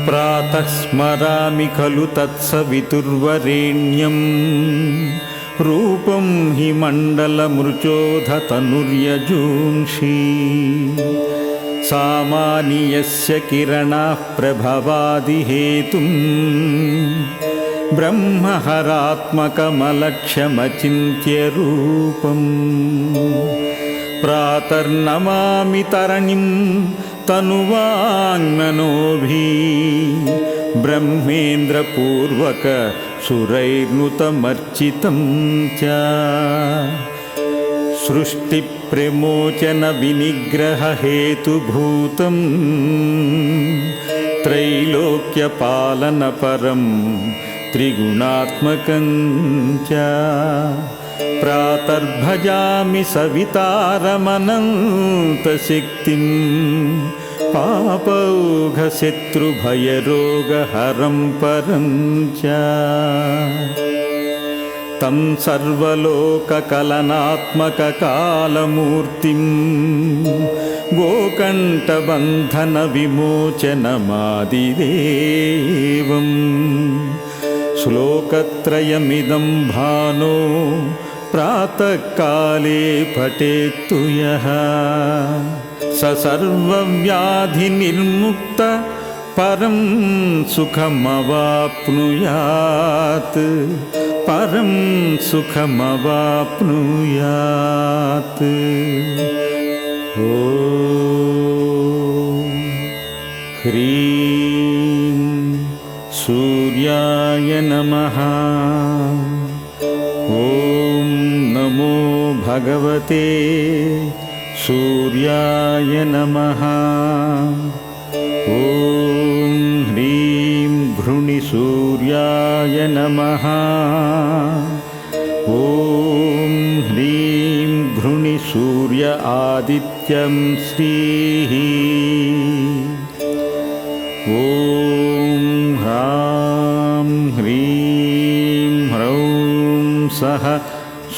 प्रातः स्मरामि खलु तत्सवितुर्वरेण्यं रूपं हि मण्डलमृचोधतनुर्यजूंषि सामान्यस्य किरणाः प्रभवादिहेतुं ब्रह्महरात्मकमलक्ष्यमचिन्त्य रूपम् प्रातर्नमामि तरणिं तनुवाङ्मनोभिः ब्रह्मेन्द्रपूर्वक सुरैर्नुतमर्चितं च सृष्टिप्रमोचनविनिग्रहहेतुभूतं त्रैलोक्यपालनपरं त्रिगुणात्मकं च प्रातर्भजामि सवितारमनन्तशक्तिं पापौघशत्रुभयरोगहरं परं च तं सर्वलोककलनात्मककालमूर्तिं गोकण्ठबन्धनविमोचनमादिदेवं श्लोकत्रयमिदं भानो प्रातःकाले पठेत्तु यः स सर्वव्याधिनिर्मुक्त परं सुखमवाप्नुयात् परं सुखमवाप्नुयात्। ॐ ह्रीं सूर्याय नमः। ॐ नमो भगवते सूर्याय नमः। ॐ ह्रीं घृणिसूर्याय नमः। ॐ ह्रीं घृणिसूर्य आदित्यं श्रीः। ॐ ह्रां ह्रीं ह्रौं सः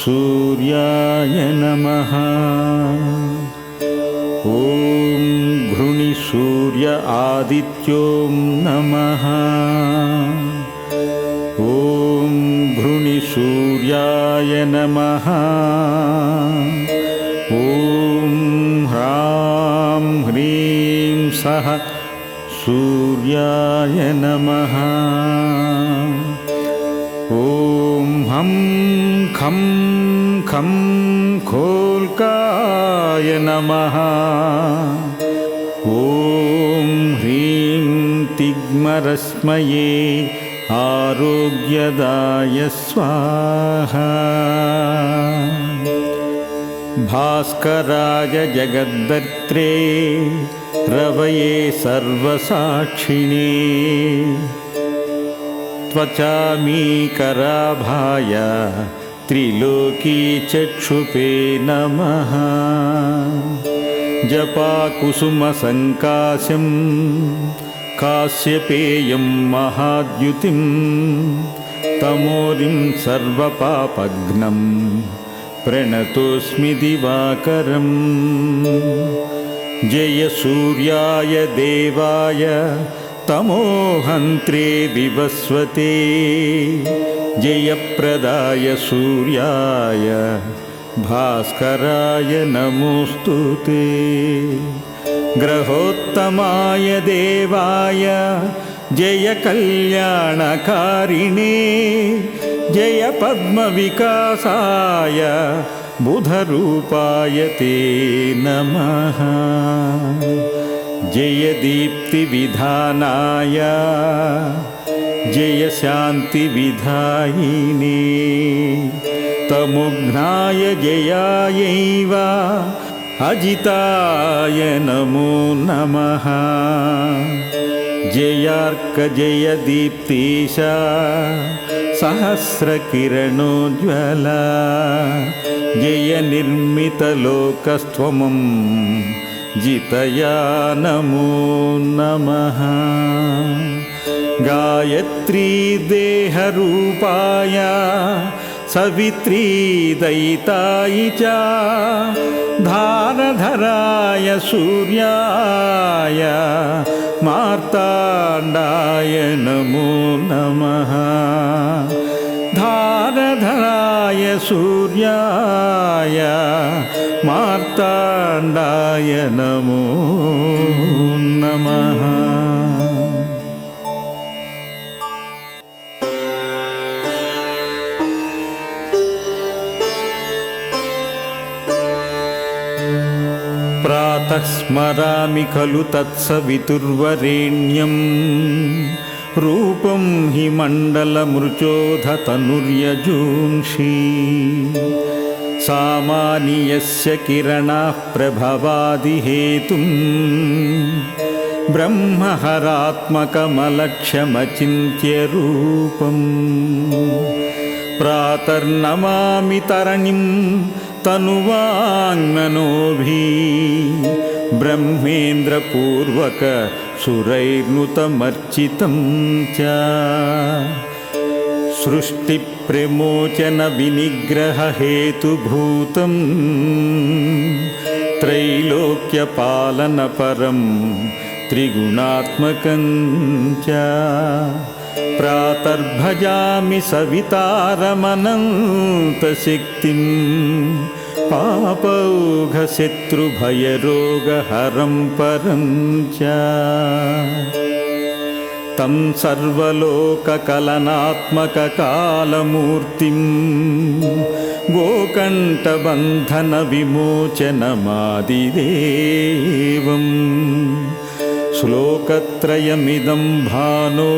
सूर्याय नमः। ॐ घृणिसूर्य आदित्यो नमः। ॐ घृणिसूर्याय नमः। ॐ ह्रां ह्रीं सः सूर्याय नमः। ॐ हं खं खं खोल्काय नमः। ॐ ह्रीं तिग्मरस्मये आरोग्यदाय स्वाहा। भास्कराय जगद्धर्त्रे रवये सर्वसाक्षिणे त्वचामीकराभाय त्रिलोकीचक्षुपे नमः। जपाकुसुमसङ्काशं काश्यपेयं महाद्युतिं तमोरिं सर्वपापघ्नं प्रणतोऽस्मि दिवाकरम्। जय सूर्याय देवाय तमोहन्त्रे विवस्वते जयप्रदाय सूर्याय भास्कराय नमोऽस्तु ते। ग्रहोत्तमाय देवाय जय कल्याणकारिणे जय पद्मविकासाय बुधरूपाय ते नमः। जय दीप्तिविधानाय जय शान्तिविधायिने तमोघ्नाय जयायैव अजिताय नमो नमः। जयार्क जय दीप्तीशा सहस्रकिरणोज्ज्वला जय निर्मितलोकस्त्वमं जितया नमो नमः। गायत्री देहरूपाय सवित्री दयिताय च धारधराय सूर्याय मार्ताण्डाय नमो नमः धारधराय सूर्याय मार्ताण्डाय नमो नमः प्रातः स्मरामि खलु तत्सवितुर्वरेण्यं रूपं हि मण्डलमृचोधतनुर्यजूंषि सामान्यस्य किरणाः प्रभवादिहेतुं ब्रह्महरात्मकमलक्ष्यमचिन्त्य रूपम् प्रातर्नमामि तरणिं तनुवाङ्मनोभिः ब्रह्मेन्द्रपूर्वक सुरैर्नुतमर्चितं च सृष्टिप्रमोचनविनिग्रहहेतुभूतं त्रैलोक्यपालनपरं त्रिगुणात्मकं च प्रातर्भजामि सवितारमनन्तशक्तिं पापौघशत्रुभयरोगहरं परं च तं सर्वलोककलनात्मककालमूर्तिं गोकण्ठबन्धनविमोचनमादिदेवं श्लोकत्रयमिदं भानो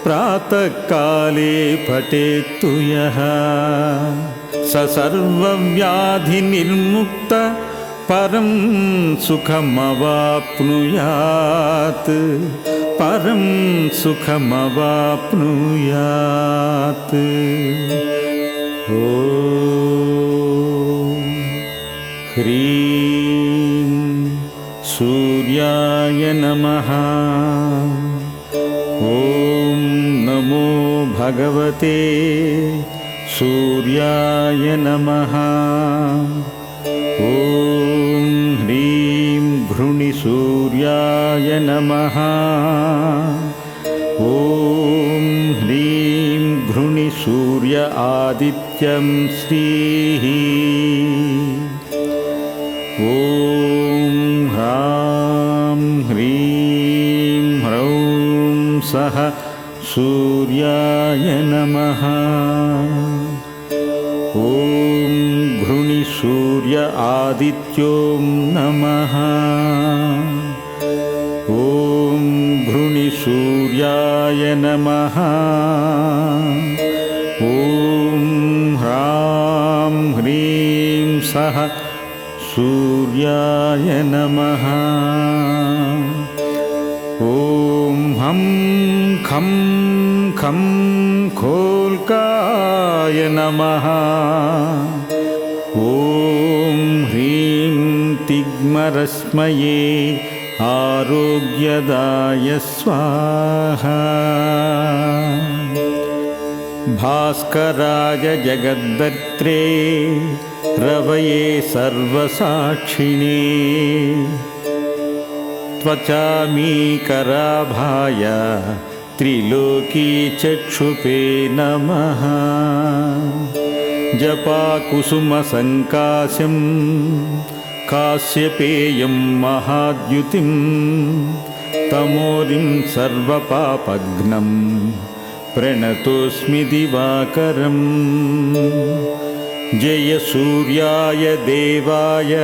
प्रातःकाले पठेत्तु यः स सर्वव्याधिनिर्मुक्त परं सुखमवाप्नुयात् परं सुखमवाप्नुयात् ॐ ह्रीं सूर्याय नमः ॐ नमो भगवते सूर्याय नमः ॐ ह्रीं घृणिसूर्याय नमः ॐ ह्रीं घृणिसूर्य आदित्यं श्रीः ॐ ह्रां ह्रीं ह्रौं सः सूर्याय नमः ॐ घृणिसूर्य आदित्यों नमः ॐ घृणिसूर्याय नमः ॐ ह्रां ह्रीं सः सूर्याय नमः ॐ हं खं खं खोल्काय नमः ॐ ह्रीं तिग्मरश्मये आरोग्यदाय स्वाहा भास्कराय जगद्दत्रे रवये सर्वसाक्षिणे त्वचामीकराभाय त्रिलोकीचक्षुपे नमः जपाकुसुमसङ्काशं काश्यपेयं महाद्युतिं तमोरिं सर्वपापघ्नं प्रणतोऽस्मि दिवाकरम् जय सूर्याय देवाय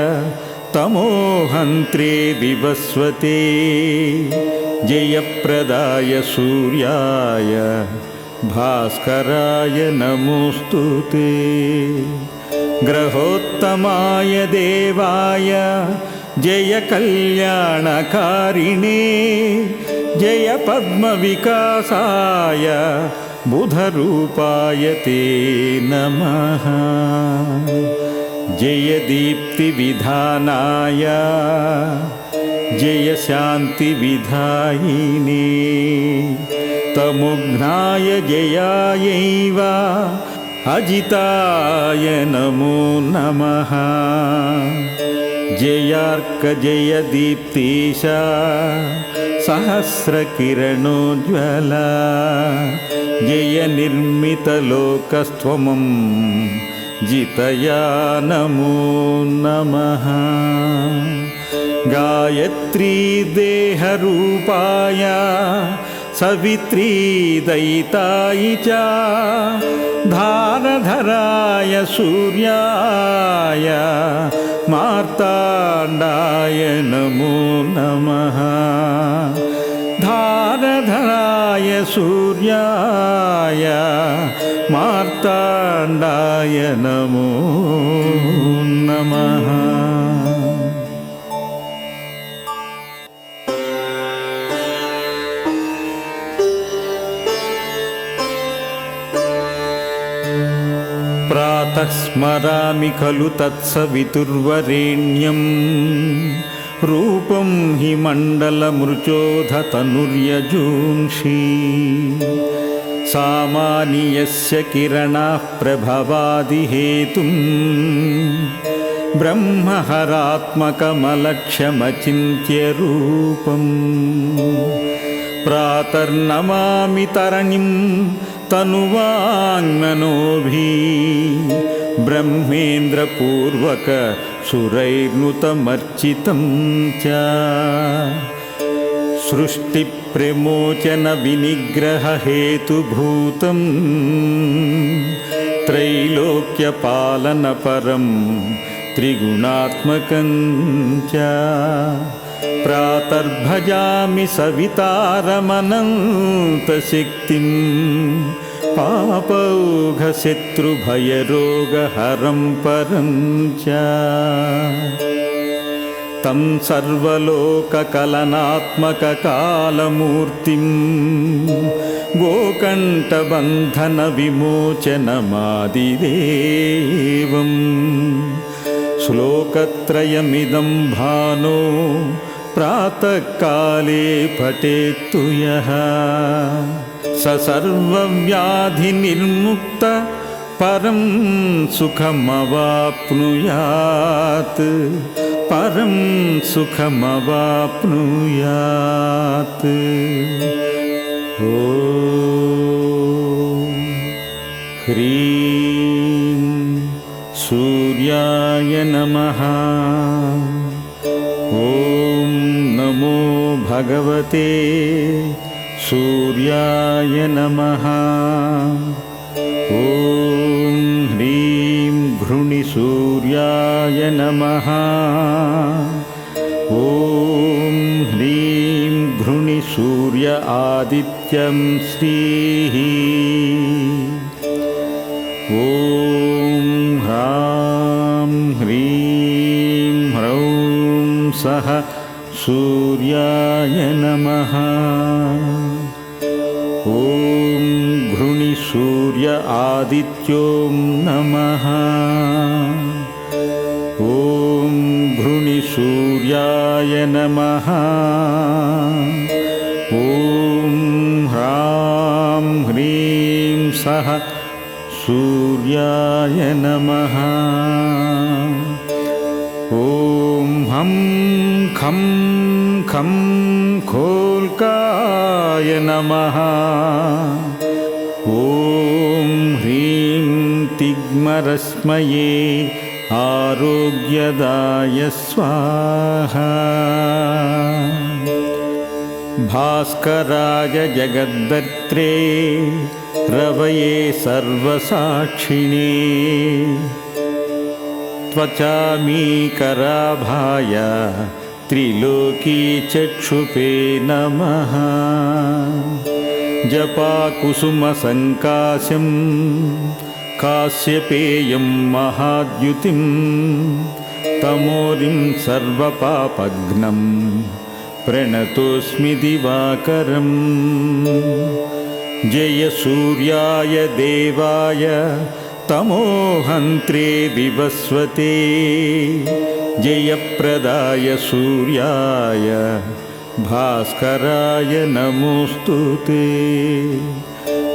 तमोहन्त्रे विवस्वते जयप्रदाय सूर्याय भास्कराय नमोऽस्तु ते ग्रहोत्तमाय देवाय जय कल्याणकारिणे जय पद्मविकासाय बुधरूपाय ते नमः जय दीप्तिविधानाय जय शान्तिविधायिने तमुघ्नाय जयायैव अजिताय नमो नमः। जयार्क जय दीप्तीश सहस्रकिरणोज्ज्वला जय निर्मितलोकस्त्वमं जितया नमो नमः। गायत्री देहरूपाय सवित्री दयिताय च धारधराय सूर्याय मार्ताण्डाय नमो नमः। धारधराय सूर्याय मार्ताण्डाय नमो नमः। प्रातः स्मरामि खलु तत्सवितुर्वरेण्यं रूपं हि मण्डलमृचोधतनुर्यजूंषि सामान्यस्य किरणाः प्रभवादिहेतुं ब्रह्महरात्मकमलक्ष्यमचिन्त्यरूपम् प्रातर्नमामि तरणिं तनुवाङ्मनोभिः ब्रह्मेन्द्रपूर्वक सुरैर्नुतमर्चितं च सृष्टिप्रमोचनविनिग्रहहेतुभूतं त्रैलोक्यपालनपरं त्रिगुणात्मकं च प्रातर्भजामि सवितारमनन्तशक्तिं पापौघशत्रुभयरोगहरं परं च तं सर्वलोककलनात्मककालमूर्तिं गोकण्ठबन्धनविमोचनमादिदेवं श्लोकत्रयमिदं भानो प्रातःकाले पठेत्तु यः स सर्वव्याधिनिर्मुक्त परं सुखमवाप्नुयात् परं सुखमवाप्नुयात्। ॐ ह्रीं सूर्याय नमः। ॐ नमो भगवते सूर्याय नमः। ॐ ह्रीं घृणिसूर्याय नमः। ॐ ह्रीं घृणिसूर्य आदित्यं श्रीः। ॐ ह्रां ह्रीं ह्रौं सः सूर्याय नमः। ॐ घृणिसूर्य आदित्यो नमः। ॐ घृणिसूर्याय नमः। ॐ ह्रां ह्रीं सः सूर्याय नमः। ॐ हं खं खं खोल्काय नमः। ॐ ह्रीं तिग्मरश्मये आरोग्यदाय स्वाहा। भास्कराय जगद्धर्त्रे रवये सर्वसाक्षिणे त्वचामीकराभाय त्रिलोकीचक्षुपे नमः। जपाकुसुमसङ्काशं काश्यपेयं महाद्युतिं तमोरिं सर्वपापघ्नं प्रणतोऽस्मि दिवाकरम्। जय सूर्याय देवाय तमोहन्त्रे विवस्वते जयप्रदाय सूर्याय भास्कराय नमोऽस्तु ते।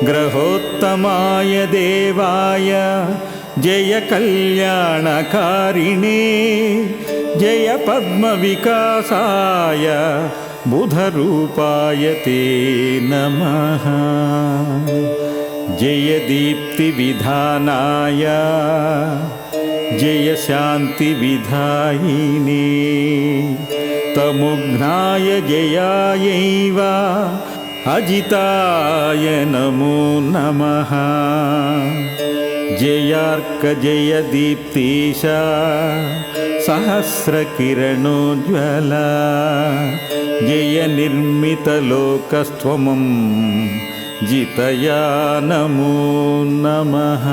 ग्रहोत्तमाय देवाय जय कल्याणकारिणे जय पद्मविकासाय बुधरूपाय ते नमः। जय दीप्तिविधानाय जय शान्तिविधायिने तमुघ्नाय जयायैव अजिताय नमो नमः। जयार्क जय दीप्तीश सहस्रकिरणोज्ज्वला जय निर्मितलोकस्त्वमं जितया नमो नमः।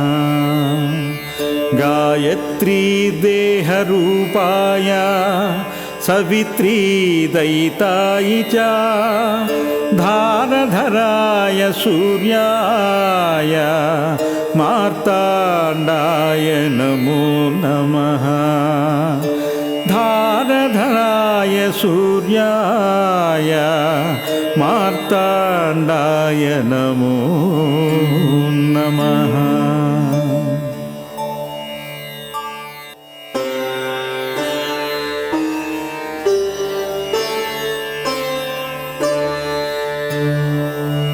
गायत्री देहरूपाय सवित्री दयिताय च धारधराय सूर्याय मार्ताण्डाय नमो नमः। धारधराय सूर्याय मार्ताण्डाय नमो नमः।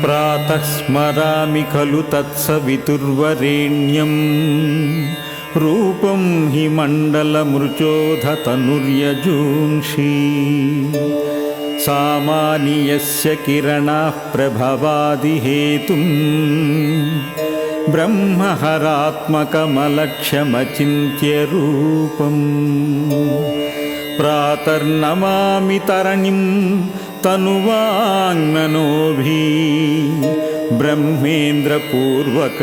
प्रातः स्मरामि खलु तत्सवितुर्वरेण्यं रूपं हि मण्डलमृचोधतनुर्यजूंषि सामान्यस्य किरणाः प्रभवादिहेतुं ब्रह्महरात्मकमलक्ष्यमचिन्त्य रूपम् प्रातर्नमामि तरणिं तनुवाङ्मनोभिः ब्रह्मेन्द्रपूर्वक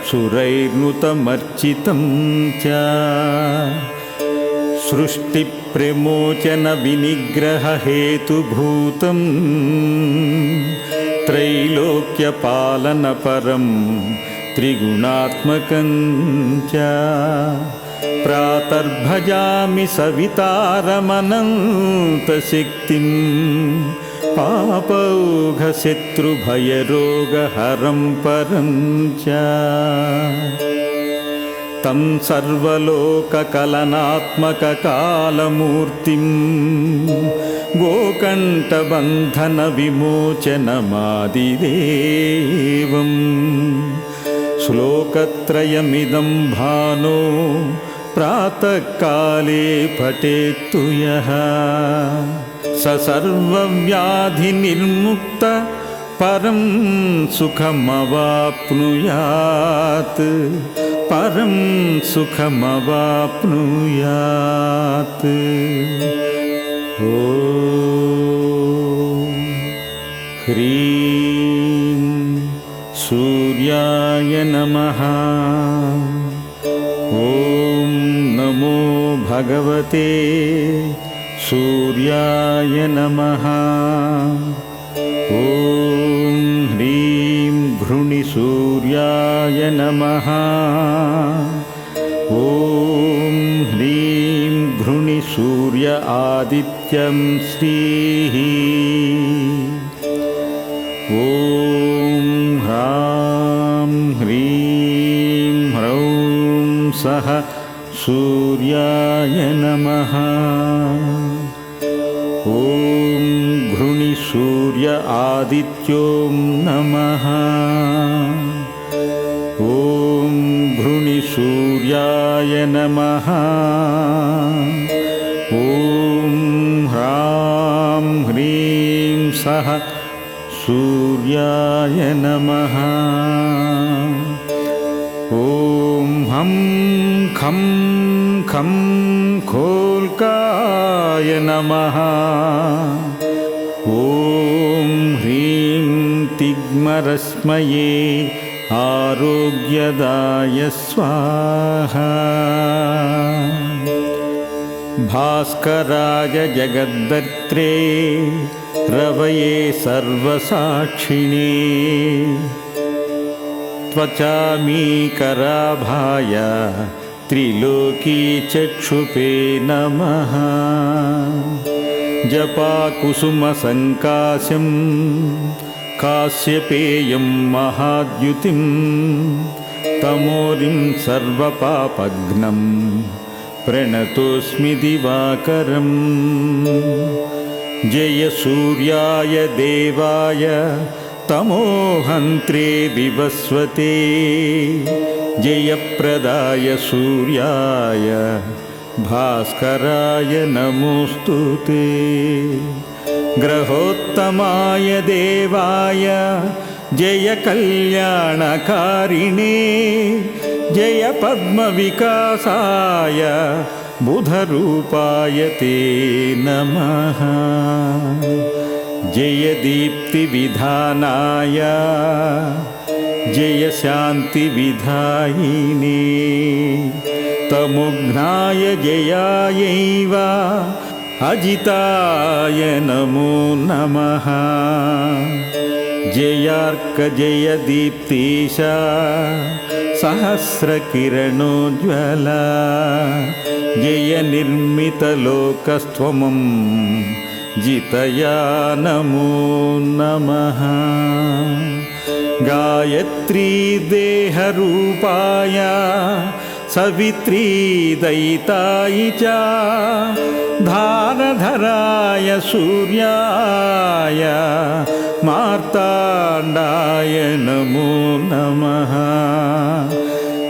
सुरैर्नुतमर्चितं च सृष्टिप्रमोचनविनिग्रहहेतुभूतं त्रैलोक्यपालनपरं त्रिगुणात्मकं च प्रातर्भजामि सवितारमनन्तशक्तिं पापौघशत्रुभयरोगहरं परं च तं सर्वलोककलनात्मककालमूर्तिं गोकण्ठबन्धनविमोचनमादिदेवं श्लोकत्रयमिदं भानो प्रातःकाले पठेत्तु यः स सर्वव्याधिनिर्मुक्त परं सुखमवाप्नुयात् परं सुखमवाप्नुयात्। ॐ ह्रीं सूर्याय नमः। ॐ नमो भगवते सूर्याय नमः। ॐ ह्रीं भृणिसूर्याय नमः। ॐ ह्रीं भृणिसूर्य आदित्यं श्रीः। ॐ ह्रां ह्रीं ह्रौं सः सूर्याय नमः। ॐ घृणिसूर्य आदित्यों नमः। ॐ घृणिसूर्याय नमः। ॐ ह्रां ह्रीं सः सूर्याय नमः। ॐ हं खं खं खोल्काय नमः। ॐ ह्रीं तिग्मरश्मये आरोग्यदाय स्वाहा। भास्कराय जगद्दत्रे रवये सर्वसाक्षिणे त्वचामीकराभाय त्रिलोकीचक्षुपे नमः। जपाकुसुमसङ्काशं काश्यपेयं महाद्युतिं तमोरिं सर्वपापघ्नं प्रणतोऽस्मि दिवाकरम् जय सूर्याय देवाय तमोहन्त्रे विवस्वते जयप्रदाय सूर्याय भास्कराय नमोऽस्तु ते ग्रहोत्तमाय देवाय जय कल्याणकारिणे जय पद्मविकासाय बुधरूपाय ते नमः जय दीप्तिविधानाय जय शान्तिविधायिने तमुघ्नाय जयायैव अजिताय नमो नमः जयार्क जय दीप्तीश सहस्रकिरणोज्ज्वला जय निर्मितलोकस्त्वमं जितया नमो नमः गायत्री देहरूपाय सवित्री दयितायि च धारधराय सूर्याय मार्ताण्डाय नमो नमः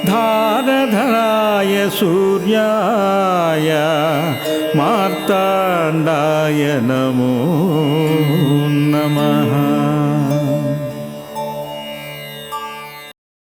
धारधराय सूर्याय मार्ताण्डाय नमो नमः।